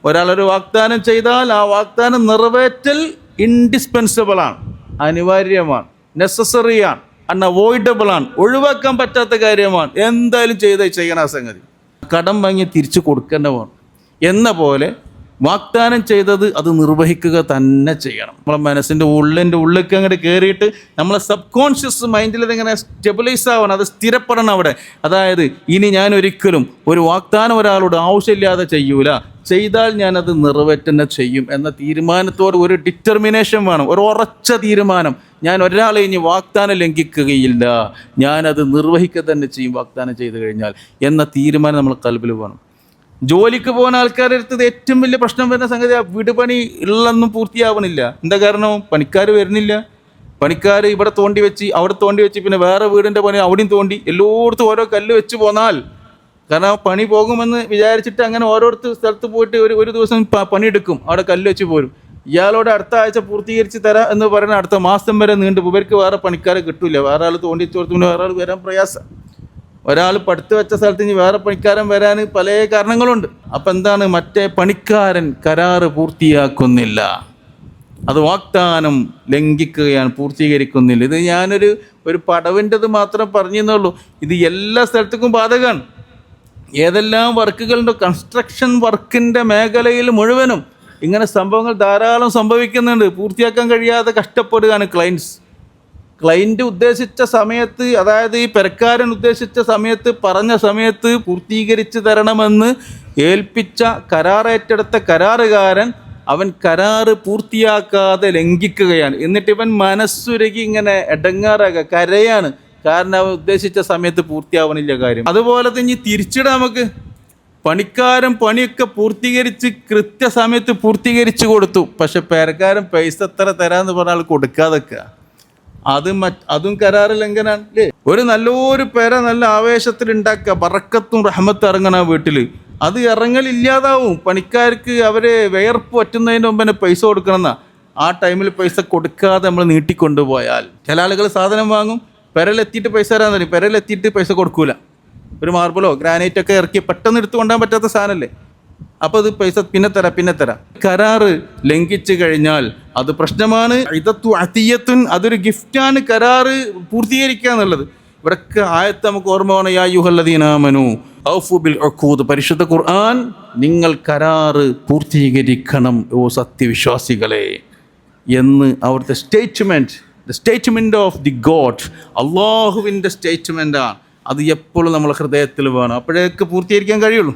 ഒരാളൊരു വാഗ്ദാനം ചെയ്താൽ ആ വാഗ്ദാനം നിറവേറ്റൽ ഇൻഡിസ്പെൻസിബിളാണ്, അനിവാര്യമാണ്, നെസസറിയാണ്, അൺഅവോയ്ഡബിളാണ്, ഒഴിവാക്കാൻ പറ്റാത്ത കാര്യമാണ്. എന്തായാലും ചെയ്യണം ആ സംഗതി. കടം വാങ്ങി തിരിച്ചു കൊടുക്കേണ്ടതാണ് എന്ന പോലെ വാഗ്ദാനം ചെയ്തത് അത് നിർവഹിക്കുക തന്നെ ചെയ്യണം. നമ്മളെ മനസ്സിൻ്റെ ഉള്ളിലേക്ക് അങ്ങോട്ട് കയറിയിട്ട് നമ്മളെ സബ് കോൺഷ്യസ് മൈൻഡിൽ ഇതിങ്ങനെ സ്റ്റെബിലൈസ് ആവണം, അത് സ്ഥിരപ്പെടണം അവിടെ. അതായത് ഇനി ഞാൻ ഒരിക്കലും ഒരു വാഗ്ദാനം ഒരാളോട് ആവശ്യമില്ലാതെ ചെയ്യൂല, ചെയ്താൽ ഞാനത് നിറവേറ്റുന്ന ചെയ്യും എന്ന തീരുമാനത്തോട് ഒരു ഡിറ്റർമിനേഷൻ വേണം, ഒരു ഉറച്ച തീരുമാനം. ഞാൻ ഒരാളെ ഇനി വാഗ്ദാനം ലംഘിക്കുകയില്ല, ഞാനത് നിർവഹിക്കുക തന്നെ ചെയ്യും വാഗ്ദാനം ചെയ്തു കഴിഞ്ഞാൽ എന്ന തീരുമാനം നമ്മൾ കൽബിൽ വേണം. ജോലിക്ക് പോകുന്ന ആൾക്കാരുടെ അടുത്ത് ഏറ്റവും വലിയ പ്രശ്നം വരുന്ന സംഗതി വീട് പണി ഉള്ളൊന്നും പൂർത്തിയാവണില്ല. എന്താ കാരണം? പണിക്കാർ വരുന്നില്ല. പണിക്കാർ ഇവിടെ തോണ്ടി വെച്ച് അവിടെ തോണ്ടി വെച്ച് പിന്നെ വേറെ വീടിൻ്റെ പണി അവിടെയും തോണ്ടി എല്ലായിടത്തും ഓരോ കല്ല് വെച്ച് പോന്നാൽ, കാരണം പണി പോകുമെന്ന് വിചാരിച്ചിട്ട് അങ്ങനെ ഓരോരുത്തർ സ്ഥലത്ത് പോയിട്ട് ഒരു ദിവസം പണിയെടുക്കും, അവിടെ കല്ല് വെച്ച് പോരും. ഇയാളോട് അടുത്ത ആഴ്ച പൂർത്തീകരിച്ച് തരാം എന്ന് പറയുന്ന അടുത്ത മാസം വരെ നീണ്ടു. ഇവർക്ക് വേറെ പണിക്കാരെ കിട്ടില്ല, വേറെ ആൾ തോണ്ടി ചോർത്ത് പിന്നെ വേറെ ആൾ വരാൻ പ്രയാസം. ഒരാൾ പടുത്ത് വെച്ച സ്ഥലത്ത് ഇനി വേറെ പണിക്കാരൻ വരാൻ പല കാരണങ്ങളുണ്ട്. അപ്പം എന്താണ്? മറ്റേ പണിക്കാരൻ കരാറ് പൂർത്തിയാക്കുന്നില്ല, അത് വാഗ്ദാനം ലംഘിക്കുകയാണ്, പൂർത്തീകരിക്കുന്നില്ല. ഇത് ഞാനൊരു പടവിൻ്റെത് മാത്രം പറഞ്ഞെന്നുള്ളൂ. ഇത് എല്ലാ സ്ഥലത്തേക്കും ബാധകമാണ്. ഏതെല്ലാം വർക്കുകളുണ്ടോ, കൺസ്ട്രക്ഷൻ വർക്കിൻ്റെ മേഖലയിൽ മുഴുവനും ഇങ്ങനെ സംഭവങ്ങൾ ധാരാളം സംഭവിക്കുന്നുണ്ട്. പൂർത്തിയാക്കാൻ കഴിയാതെ കഷ്ടപ്പെടുകയാണ് ക്ലയൻറ്റ് ഉദ്ദേശിച്ച സമയത്ത്, അതായത് ഈ പെരക്കാരൻ ഉദ്ദേശിച്ച സമയത്ത്, പറഞ്ഞ സമയത്ത് പൂർത്തീകരിച്ച് തരണമെന്ന് ഏൽപ്പിച്ച കരാറേറ്റെടുത്ത കരാറുകാരൻ അവൻ കരാറ് പൂർത്തിയാക്കാതെ ലംഘിക്കുകയാണ്. എന്നിട്ട് ഇവൻ മനസ്സുരുകി ഇങ്ങനെ എടങ്ങാറാകുക, കരയാണ്. കാരണം അവൻ ഉദ്ദേശിച്ച സമയത്ത് പൂർത്തിയാവണില്ല കാര്യം. അതുപോലെ തന്നെ തിരിച്ചിടാം നമുക്ക്. പണിക്കാരൻ പണിയൊക്കെ പൂർത്തീകരിച്ച് കൃത്യസമയത്ത് പൂർത്തീകരിച്ച് കൊടുത്തു, പക്ഷെ പെരക്കാരൻ പൈസ എത്ര തരാമെന്ന് പറഞ്ഞാൽ കൊടുക്കാതൊക്കെ, അതും കരാറ് ലംഘനാണ് അല്ലേ? നല്ലൊരു പെര നല്ല ആവേശത്തിൽ ഉണ്ടാക്കുക, ബറക്കത്തും റഹ്മത്തും ഇറങ്ങണ വീട്ടിൽ, അത് ഇറങ്ങലില്ലാതാവും. പണിക്കാർക്ക് അവരെ വിയർപ്പ് പറ്റുന്നതിന് മുമ്പ് തന്നെ പൈസ കൊടുക്കണമെന്നാ. ആ ടൈമിൽ പൈസ കൊടുക്കാതെ നമ്മൾ നീട്ടിക്കൊണ്ടുപോയാൽ, ചില ആളുകൾ സാധനം വാങ്ങും, പെരലെത്തിയിട്ട് പൈസ തരാൻ തരും, പെരലെത്തിയിട്ട് പൈസ കൊടുക്കൂല. ഒരു മാർബിളോ ഗ്രാനൈറ്റൊക്കെ ഇറക്കി പെട്ടെന്ന് എടുത്തു കൊണ്ടാൻ പറ്റാത്ത സാധനമല്ലേ, അപ്പോൾ അത് പൈസ പിന്നെ തരാം. കരാറ് ലംഘിച്ചു കഴിഞ്ഞാൽ അത് പ്രശ്നമാണ്. ഇദത്തു അതിയത്തുൻ, അതൊരു ഗിഫ്റ്റാണ് കരാറ് പൂർത്തീകരിക്കുക എന്നുള്ളത്. ഇവിടൊക്കെ ആയത്ത് നമുക്ക് ഓർമ്മ വേണം. യാ അയ്യുഹല്ലദീന ആമനൂ ഔഫു ബിൽ ഉഖൂദ്, പരിശുദ്ധ ഖുർആൻ, നിങ്ങൾ കരാറ് പൂർത്തീകരിക്കണം ഓ സത്യവിശ്വാസികളെ എന്ന് അവിടുത്തെ സ്റ്റേറ്റ്മെൻറ്റ് ഓഫ് ദി ഗോഡ്, അള്ളാഹുവിൻ്റെ സ്റ്റേറ്റ്മെൻറ്റാണ്. അത് എപ്പോഴും നമ്മളെ ഹൃദയത്തിൽ വേണം, അപ്പോഴേക്ക് പൂർത്തീകരിക്കാൻ കഴിയുള്ളൂ.